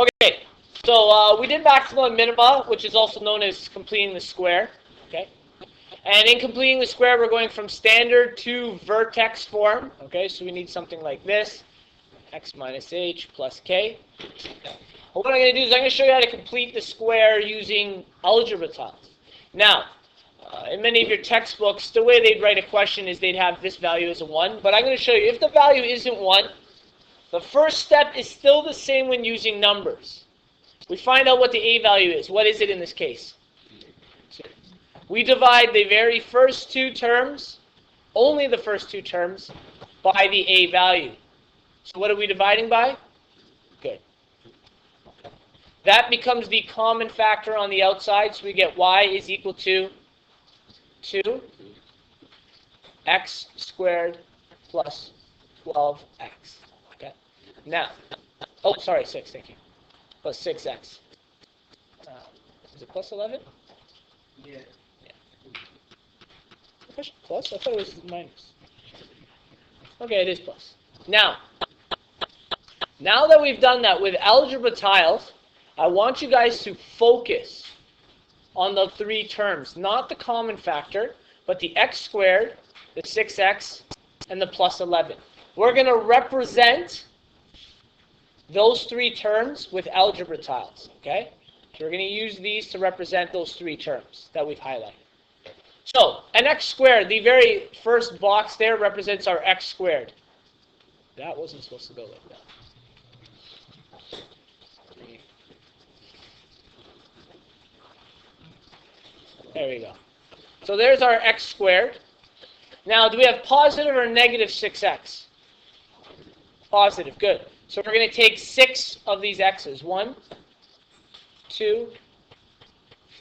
Okay, so we did maxima and minima, which is also known as completing the square. Okay, and in completing the square, we're going from standard to vertex form. Okay, so we need something like this: x minus h plus k. What I'm going to do is I'm going to show you how to complete the square using algebra tiles. Now, in many of your textbooks, the way they'd write a question is they'd have this value as a 1. But I'm going to show you, if the value isn't 1, the first step is still the same when using numbers. We find out what the a value is. What is it in this case? So we divide the very first two terms, only the first two terms, by the a value. So what are we dividing by? Good. That becomes the common factor on the outside, so we get y is equal to 2x squared plus 12x. Okay. Now, oh, sorry, 6, thank you. Plus 6x. Is it plus 11? Yeah. Plus? I thought it was minus. Okay, it is plus. Now that we've done that with algebra tiles, I want you guys to focus on the three terms, not the common factor, but the x squared, the 6x, and the plus 11. We're going to represent those three terms with algebra tiles, okay? So we're going to use these to represent those three terms that we've highlighted. So, an x squared, the very first box there represents our x squared. That wasn't supposed to go like that. There we go. So there's our x squared. Now, do we have positive or negative 6x? Positive, good. So we're going to take 6 of these x's. 1, 2,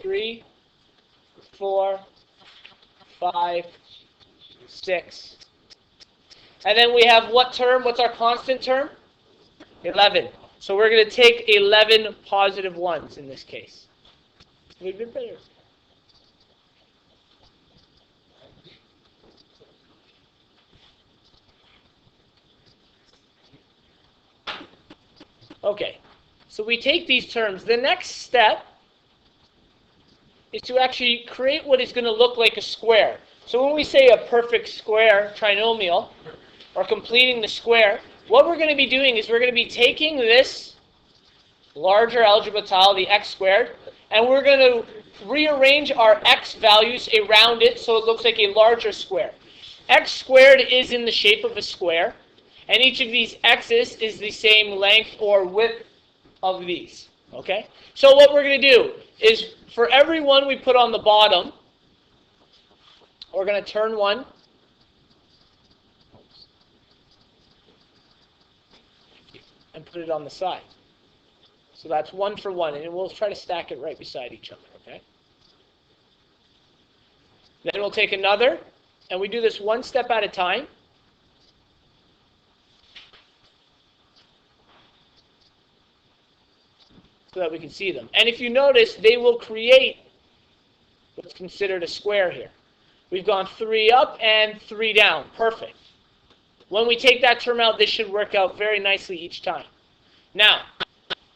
3, 4, 5, 6. And then we have what term? What's our constant term? 11. So we're going to take 11 positive ones in this case. We've been better. Okay, so we take these terms. The next step is to actually create what is going to look like a square. So when we say a perfect square trinomial, or completing the square, what we're going to be doing is we're going to be taking this larger algebra tile, the x squared, and we're going to rearrange our x values around it so it looks like a larger square. X squared is in the shape of a square, and each of these x's is the same length or width of these. Okay? So what we're going to do is for every one we put on the bottom, we're going to turn one. And put it on the side. So that's 1 for 1, and we'll try to stack it right beside each other, okay? Then we'll take another, and we do this one step at a time. So that we can see them. And if you notice, they will create what's considered a square here. We've gone 3 up and 3 down. Perfect. When we take that term out, this should work out very nicely each time. Now,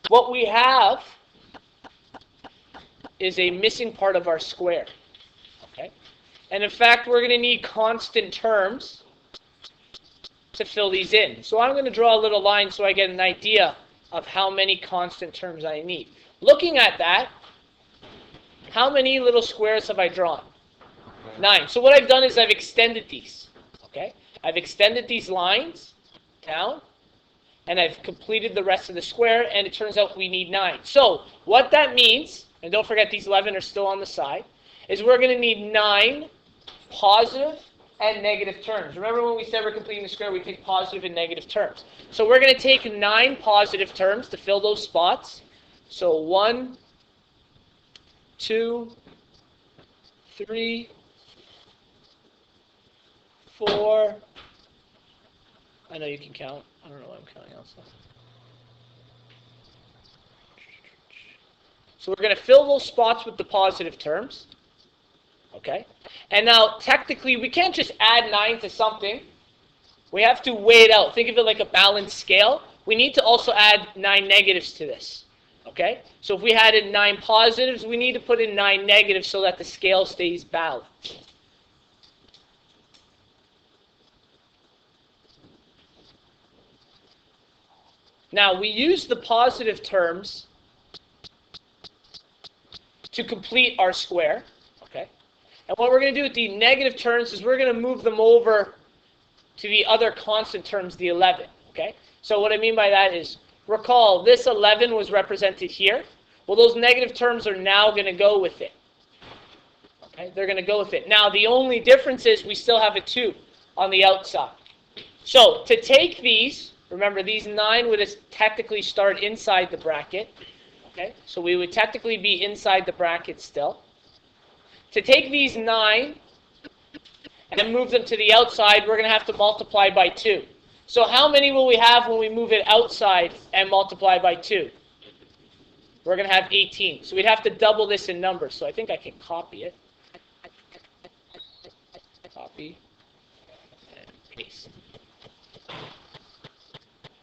what we have is a missing part of our square. Okay? And in fact, we're going to need constant terms to fill these in. So I'm going to draw a little line so I get an idea of how many constant terms I need. Looking at that, how many little squares have I drawn? 9. So what I've done is I've extended these. Okay? I've extended these lines down, and I've completed the rest of the square, and it turns out we need 9. So what that means, and don't forget these 11 are still on the side, is we're going to need 9 positive and negative terms. Remember when we said we're completing the square, we take positive and negative terms. So we're going to take 9 positive terms to fill those spots. So 1, 2, 3, 4. I know you can count. I don't know why I'm counting also. So we're going to fill those spots with the positive terms. Okay? And now, technically, we can't just add 9 to something. We have to weigh it out. Think of it like a balanced scale. We need to also add 9 negatives to this. Okay? So if we had in 9 positives, we need to put in 9 negatives so that the scale stays balanced. Now, we use the positive terms to complete our square. Okay? And what we're going to do with the negative terms is we're going to move them over to the other constant terms, the 11. Okay? So what I mean by that is, recall, this 11 was represented here. Well, those negative terms are now going to go with it. Okay? They're going to go with it. Now, the only difference is we still have a 2 on the outside. So, to take these, remember, these 9 would technically start inside the bracket. Okay? So we would technically be inside the bracket still. To take these 9 and then move them to the outside, we're going to have to multiply by 2. So how many will we have when we move it outside and multiply by 2? We're going to have 18. So we'd have to double this in numbers. So I think I can copy it. Copy and paste.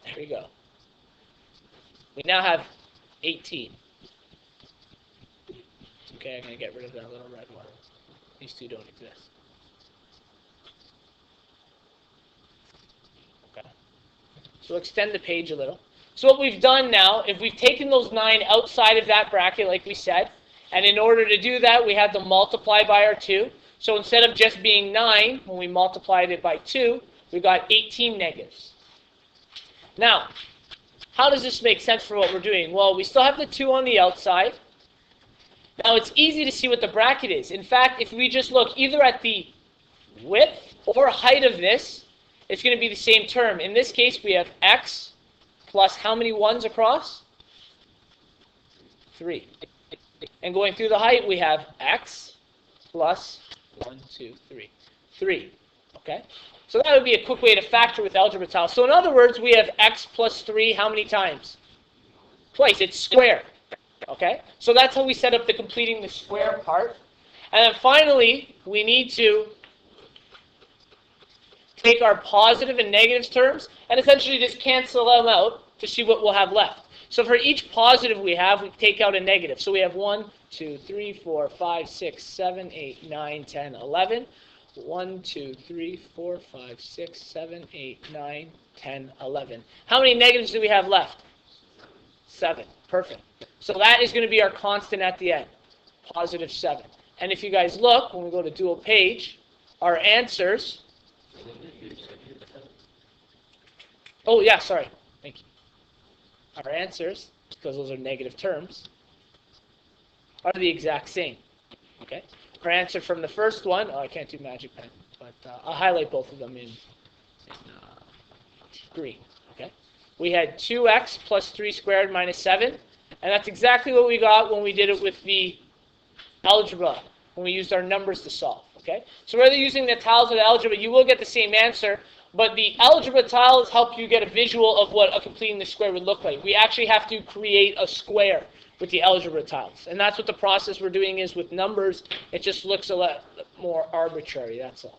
There we go. We now have 18. Okay, I'm going to get rid of that little red one. These two don't exist. Okay. So extend the page a little. So what we've done now, if we've taken those 9 outside of that bracket, like we said, and in order to do that, we had to multiply by our 2. So instead of just being 9, when we multiplied it by 2, we got 18 negatives. Now, how does this make sense for what we're doing? Well, we still have the 2 on the outside. Now, it's easy to see what the bracket is. In fact, if we just look either at the width or height of this, it's going to be the same term. In this case, we have x plus how many 1s across? 3. And going through the height, we have x plus 1, 2, 3. 3. Okay? So that would be a quick way to factor with algebra tiles. So in other words, we have x plus 3 how many times? Twice. It's squared. Okay? So that's how we set up the completing the square part. And then finally, we need to take our positive and negative terms and essentially just cancel them out to see what we'll have left. So for each positive we have, we take out a negative. So we have 1, 2, 3, 4, 5, 6, 7, 8, 9, 10, 11. 1, 2, 3, 4, 5, 6, 7, 8, 9, 10, 11. How many negatives do we have left? 7. Perfect. So that is going to be our constant at the end. Positive 7. And if you guys look, when we go to dual page, our answers... Oh, yeah, sorry. Thank you. Our answers, because those are negative terms, are the exact same. Okay? Our answer from the first one, I can't do magic pen, but I'll highlight both of them in green. Okay? We had 2x plus 3 squared minus 7, and that's exactly what we got when we did it with the algebra, when we used our numbers to solve. Okay? So whether using the tiles or the algebra, you will get the same answer, but the algebra tiles help you get a visual of what a completing the square would look like. We actually have to create a square with the algebra tiles. And that's what the process we're doing is with numbers. It just looks a lot more arbitrary, that's all.